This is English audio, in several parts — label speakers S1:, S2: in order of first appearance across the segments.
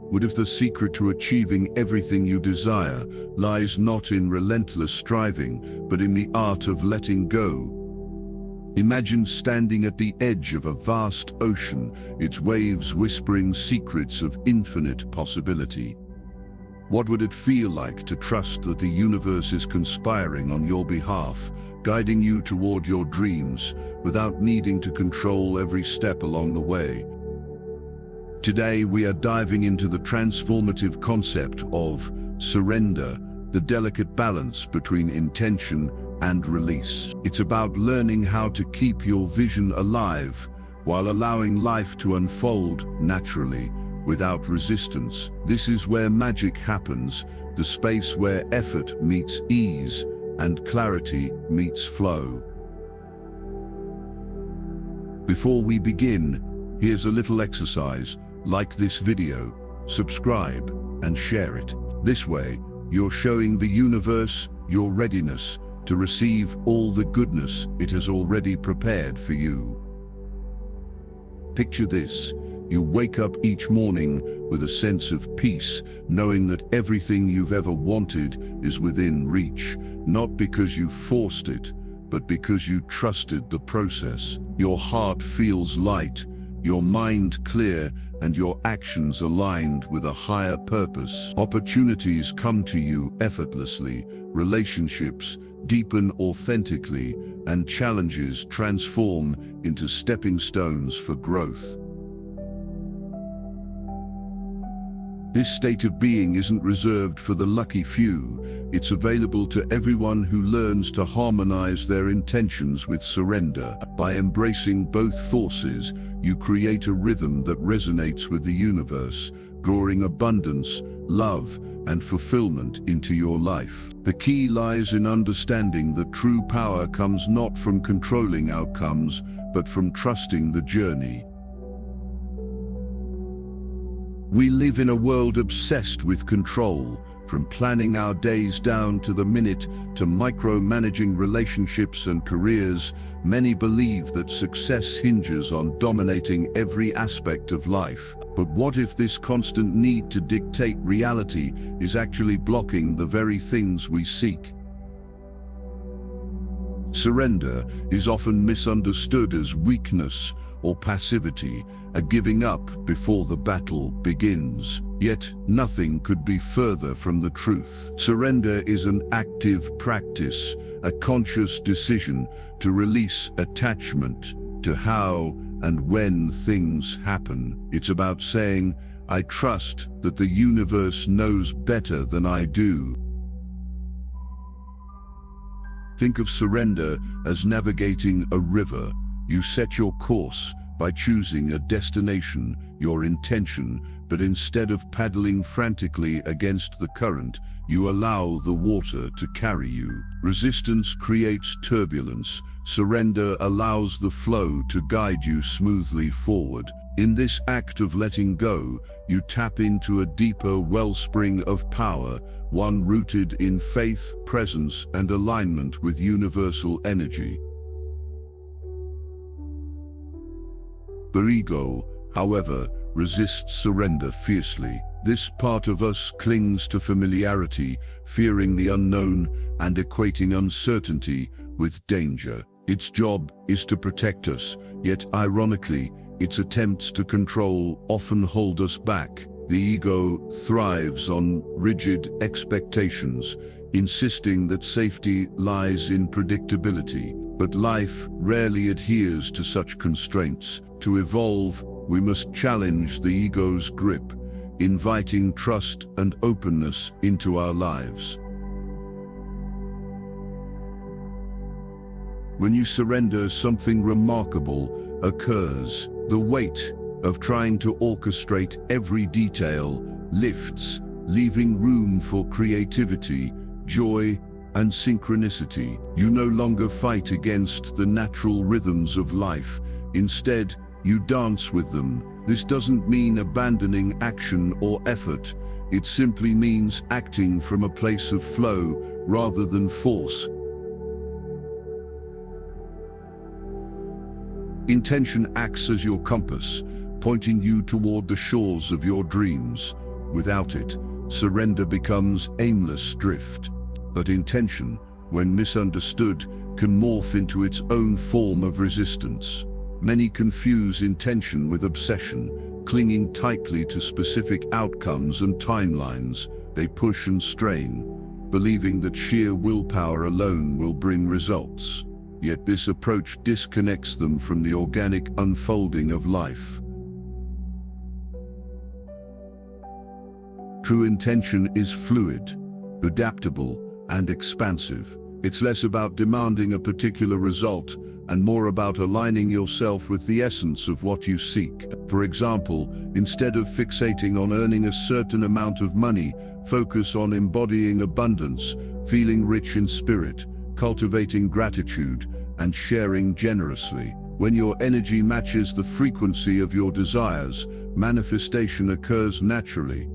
S1: What if the secret to achieving everything you desire lies not in relentless striving, but in the art of letting go? Imagine standing at the edge of a vast ocean, its waves whispering secrets of infinite possibility. What would it feel like to trust that the universe is conspiring on your behalf, guiding you toward your dreams, without needing to control every step along the way? Today we are diving into the transformative concept of surrender, the delicate balance between intention and release. It's about learning how to keep your vision alive while allowing life to unfold naturally, without resistance. This is where magic happens, the space where effort meets ease and clarity meets flow. Before we begin, here's a little exercise. Like this video, subscribe, and share it. This way, you're showing the universe your readiness to receive all the goodness it has already prepared for you. Picture this. You wake up each morning with a sense of peace, knowing that everything you've ever wanted is within reach, not because you forced it, but because you trusted the process. Your heart feels light, your mind clear, and your actions aligned with a higher purpose. Opportunities come to you effortlessly, relationships deepen authentically, and challenges transform into stepping stones for growth. This state of being isn't reserved for the lucky few. It's available to everyone who learns to harmonize their intentions with surrender. By embracing both forces, you create a rhythm that resonates with the universe, drawing abundance, love, and fulfillment into your life. The key lies in understanding that true power comes not from controlling outcomes, but from trusting the journey. We live in a world obsessed with control, from planning our days down to the minute to micromanaging relationships and careers. Many believe that success hinges on dominating every aspect of life. But what if this constant need to dictate reality is actually blocking the very things we seek? Surrender is often misunderstood as weakness or passivity, a giving up before the battle begins. Yet nothing could be further from the truth. Surrender is an active practice, a conscious decision to release attachment to how and when things happen. It's about saying, I trust that the universe knows better than I do. Think of surrender as navigating a river. You set your course by choosing a destination, your intention, but instead of paddling frantically against the current, you allow the water to carry you. Resistance creates turbulence. Surrender allows the flow to guide you smoothly forward. In this act of letting go, you tap into a deeper wellspring of power, one rooted in faith, presence, and alignment with universal energy. The ego, however, resists surrender fiercely. This part of us clings to familiarity, fearing the unknown and equating uncertainty with danger. Its job is to protect us, yet ironically, its attempts to control often hold us back. The ego thrives on rigid expectations, insisting that safety lies in predictability. But life rarely adheres to such constraints. To evolve, we must challenge the ego's grip, inviting trust and openness into our lives. When you surrender, something remarkable occurs. The weight of trying to orchestrate every detail lifts, leaving room for creativity, joy, and synchronicity. You no longer fight against the natural rhythms of life. Instead, you dance with them. This doesn't mean abandoning action or effort. It simply means acting from a place of flow rather than force. Intention acts as your compass, pointing you toward the shores of your dreams. Without it, surrender becomes aimless drift. But intention, when misunderstood, can morph into its own form of resistance. Many confuse intention with obsession, clinging tightly to specific outcomes and timelines. They push and strain, believing that sheer willpower alone will bring results. Yet this approach disconnects them from the organic unfolding of life. True intention is fluid, adaptable, and expansive. It's less about demanding a particular result and more about aligning yourself with the essence of what you seek. For example, instead of fixating on earning a certain amount of money, focus on embodying abundance, feeling rich in spirit, cultivating gratitude, and sharing generously. When your energy matches the frequency of your desires, manifestation occurs naturally.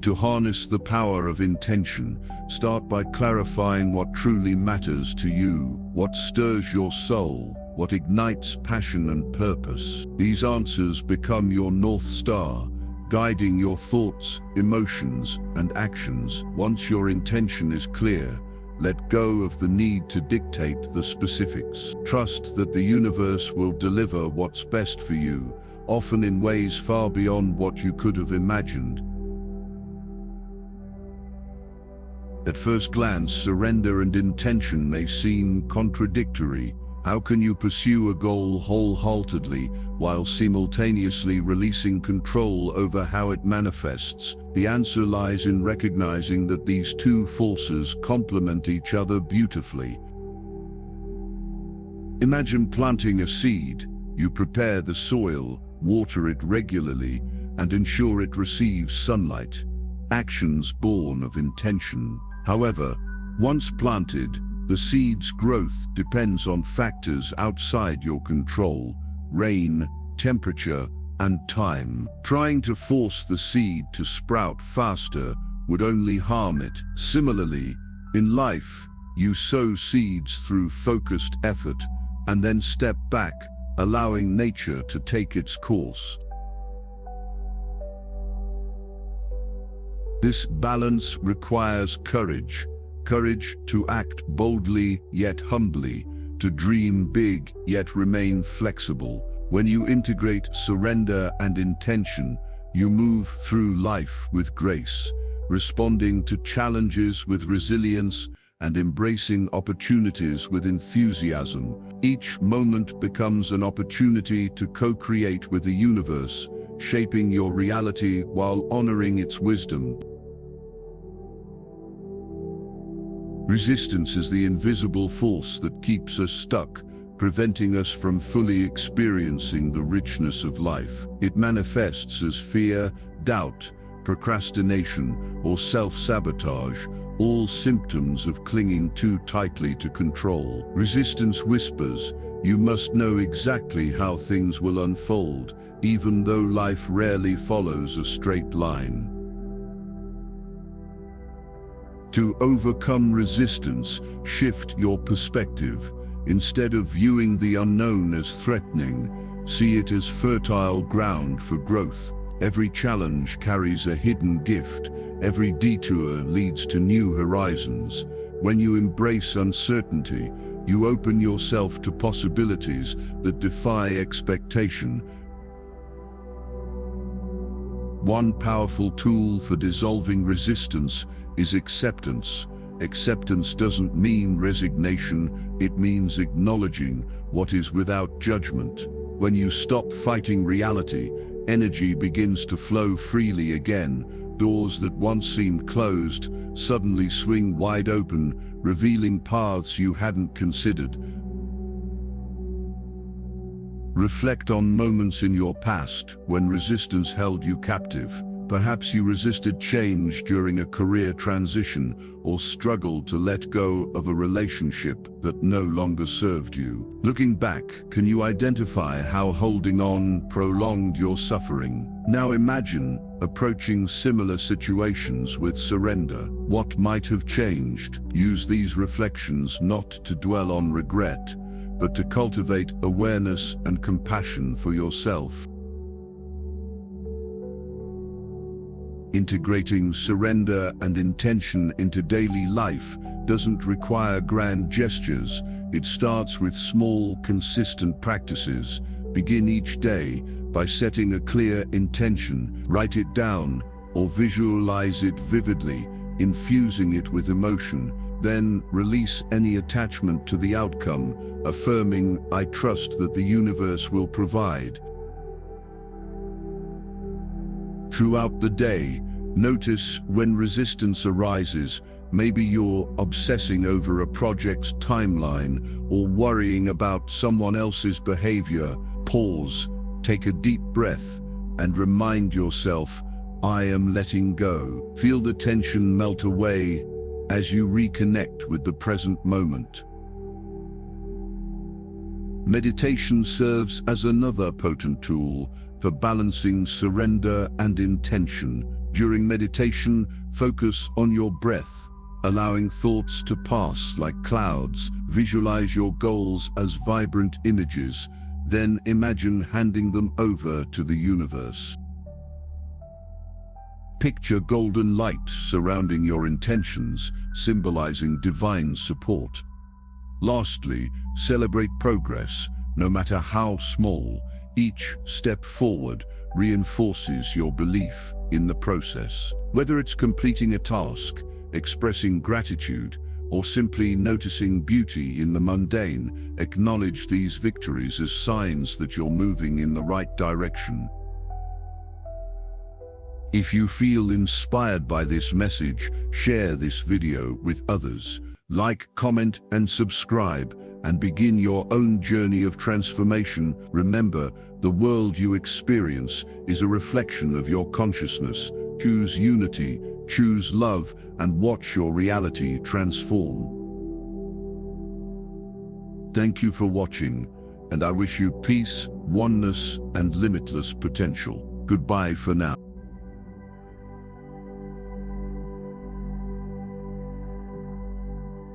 S1: To harness the power of intention, start by clarifying what truly matters to you, what stirs your soul, what ignites passion and purpose. These answers become your North Star, guiding your thoughts, emotions, and actions. Once your intention is clear, let go of the need to dictate the specifics. Trust that the universe will deliver what's best for you, often in ways far beyond what you could have imagined. At first glance, surrender and intention may seem contradictory. How can you pursue a goal wholeheartedly while simultaneously releasing control over how it manifests? The answer lies in recognizing that these two forces complement each other beautifully. Imagine planting a seed. You prepare the soil, water it regularly, and ensure it receives sunlight. Actions born of intention. However, once planted, the seed's growth depends on factors outside your control: rain, temperature, and time. Trying to force the seed to sprout faster would only harm it. Similarly, in life, you sow seeds through focused effort and then step back, allowing nature to take its course. This balance requires courage to act boldly yet humbly, to dream big yet remain flexible. When you integrate surrender and intention, you move through life with grace, responding to challenges with resilience and embracing opportunities with enthusiasm. Each moment becomes an opportunity to co-create with the universe, shaping your reality while honoring its wisdom. Resistance is the invisible force that keeps us stuck, preventing us from fully experiencing the richness of life. It manifests as fear, doubt, procrastination, or self-sabotage, all symptoms of clinging too tightly to control. Resistance whispers, "You must know exactly how things will unfold, even though life rarely follows a straight line." To overcome resistance, shift your perspective. Instead of viewing the unknown as threatening, see it as fertile ground for growth. Every challenge carries a hidden gift. Every detour leads to new horizons. When you embrace uncertainty, you open yourself to possibilities that defy expectation. One powerful tool for dissolving resistance is acceptance. Acceptance doesn't mean resignation, it means acknowledging what is without judgment. When you stop fighting reality, energy begins to flow freely again. Doors that once seemed closed suddenly swing wide open, revealing paths you hadn't considered. Reflect on moments in your past when resistance held you captive. Perhaps you resisted change during a career transition or struggled to let go of a relationship that no longer served you. Looking back, can you identify how holding on prolonged your suffering? Now imagine approaching similar situations with surrender. What might have changed? Use these reflections not to dwell on regret, but to cultivate awareness and compassion for yourself. Integrating surrender and intention into daily life doesn't require grand gestures. It starts with small, consistent practices. Begin each day by setting a clear intention. Write it down or visualize it vividly, infusing it with emotion. Then release any attachment to the outcome, affirming, "I trust that the universe will provide." Throughout the day, notice when resistance arises. Maybe you're obsessing over a project's timeline or worrying about someone else's behavior. Pause, take a deep breath, and remind yourself, "I am letting go." Feel the tension melt away as you reconnect with the present moment. Meditation serves as another potent tool for balancing surrender and intention. During meditation, focus on your breath, allowing thoughts to pass like clouds. Visualize your goals as vibrant images, then imagine handing them over to the universe. Picture golden light surrounding your intentions, symbolizing divine support. Lastly, celebrate progress, no matter how small. Each step forward reinforces your belief in the process. Whether it's completing a task, expressing gratitude, or simply noticing beauty in the mundane, acknowledge these victories as signs that you're moving in the right direction. If you feel inspired by this message, share this video with others. Like, comment, and subscribe, and begin your own journey of transformation. Remember, the world you experience is a reflection of your consciousness. Choose unity, choose love, and watch your reality transform. Thank you for watching, and I wish you peace, oneness, and limitless potential. Goodbye for now.